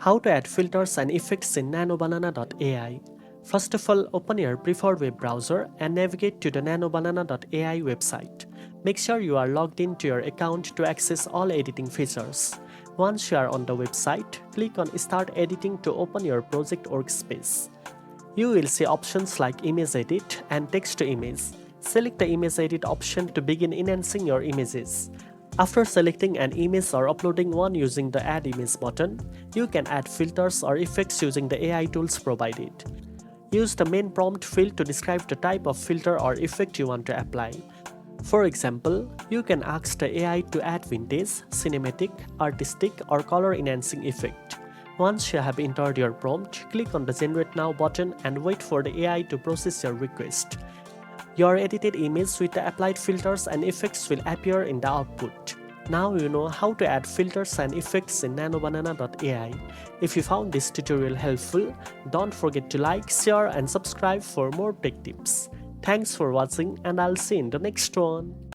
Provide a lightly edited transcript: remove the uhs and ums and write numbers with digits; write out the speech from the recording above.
How to add filters and effects in NanoBanana.ai. First of all, open your preferred web browser and navigate to the NanoBanana.ai website. Make sure you are logged into your account to access all editing features. Once you are on the website, click on Start Editing to open your project workspace. You will see options like Image Edit and Text to Image. Select the Image Edit option to begin enhancing your images. After selecting an image or uploading one using the Add Image button, you can add filters or effects using the AI tools provided. Use the main prompt field to describe the type of filter or effect you want to apply. For example, you can ask the AI to add vintage, cinematic, artistic, or color enhancing effect. Once you have entered your prompt, click on the Generate Now button and wait for the AI to process your request. Your edited image with the applied filters and effects will appear in the output. Now you know how to add filters and effects in NanoBanana.ai. If you found this tutorial helpful, don't forget to like, share and subscribe for more tech tips. Thanks for watching and I'll see you in the next one.